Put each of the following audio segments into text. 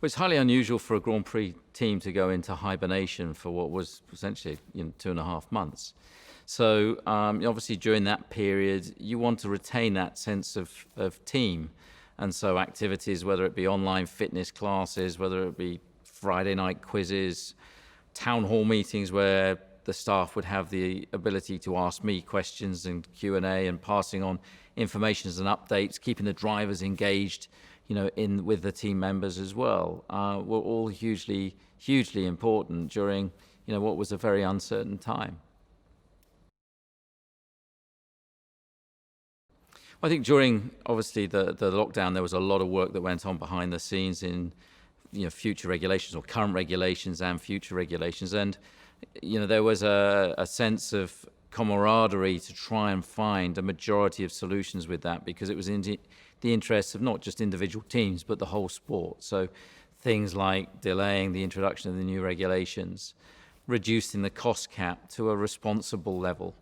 Well, it's highly unusual for a Grand Prix team to go into hibernation for what was essentially 2.5 months. So obviously during that period, you want to retain that sense of team. And so activities, whether it be online fitness classes, whether it be Friday night quizzes, town hall meetings where the staff would have the ability to ask me questions and Q&A and passing on information and updates, keeping the drivers engaged, in with the team members as well, were all hugely important during, what was a very uncertain time. I think during, obviously, the lockdown, there was a lot of work that went on behind the scenes in, future regulations or current regulations and future regulations. And, there was a sense of camaraderie to try and find a majority of solutions with that, because it was in the interests of not just individual teams, but the whole sport. So things like delaying the introduction of the new regulations, reducing the cost cap to a responsible level.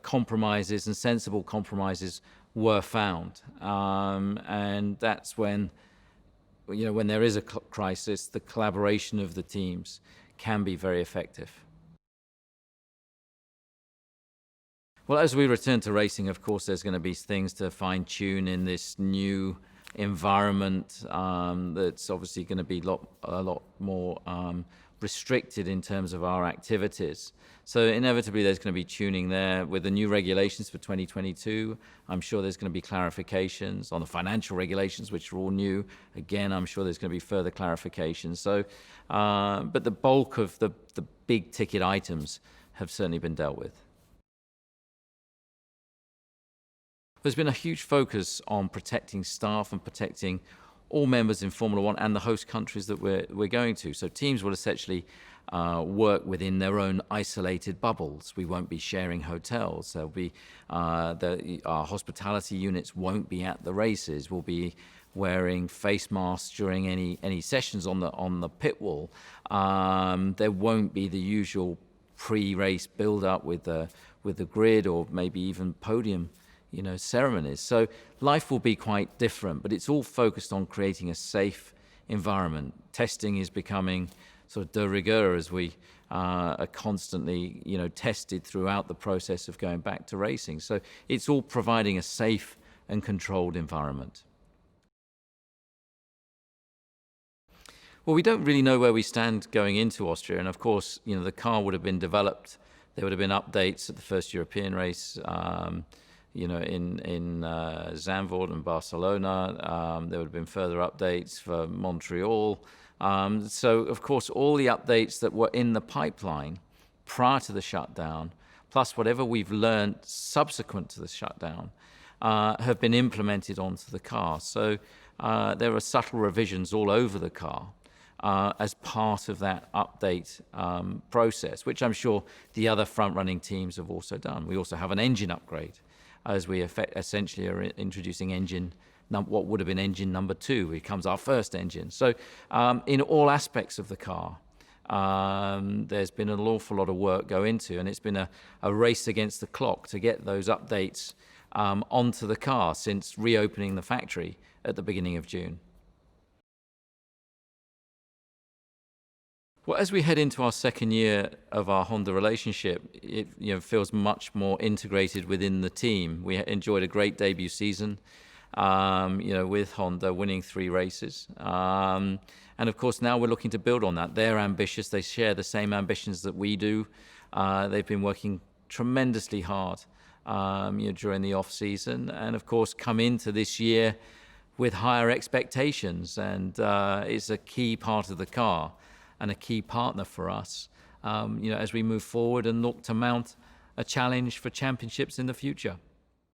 Compromises and sensible compromises were found. And that's when there is a crisis, the collaboration of the teams can be very effective. Well, as we return to racing, of course, there's going to be things to fine-tune in this new environment that's obviously going to be a lot more restricted in terms of our activities. So inevitably there's going to be tuning there with the new regulations for 2022. I'm sure there's going to be clarifications on the financial regulations, which are all new. Again, I'm sure there's going to be further clarifications. So, but the bulk of the big ticket items have certainly been dealt with. There's been a huge focus on protecting staff and protecting all members in Formula One and the host countries that we're going to. So teams will essentially work within their own isolated bubbles. We won't be sharing hotels. There'll be our hospitality units won't be at the races. We'll be wearing face masks during any sessions on the pit wall. There won't be the usual pre-race build-up with the grid or maybe even podium ceremonies. So life will be quite different, but it's all focused on creating a safe environment. Testing is becoming sort of de rigueur as we are constantly, tested throughout the process of going back to racing. So it's all providing a safe and controlled environment. Well, we don't really know where we stand going into Austria. And of course, the car would have been developed. There would have been updates at the first European race, in Zandvoort and Barcelona. There would have been further updates for Montreal. So, of course, all the updates that were in the pipeline prior to the shutdown, plus whatever we've learned subsequent to the shutdown, have been implemented onto the car. So there are subtle revisions all over the car as part of that update process, which I'm sure the other front-running teams have also done. We also have an engine upgrade, as we essentially are introducing what would have been engine number 2, becomes our first engine. So in all aspects of the car, there's been an awful lot of work go into, and it's been a race against the clock to get those updates onto the car since reopening the factory at the beginning of June. Well, as we head into our second year of our Honda relationship, it feels much more integrated within the team. We enjoyed a great debut season, with Honda winning 3 races. And of course, now we're looking to build on that. They're ambitious. They share the same ambitions that we do. They've been working tremendously hard, during the off season, and of course, come into this year with higher expectations. And it's a key part of the car and a key partner for us, as we move forward and look to mount a challenge for championships in the future.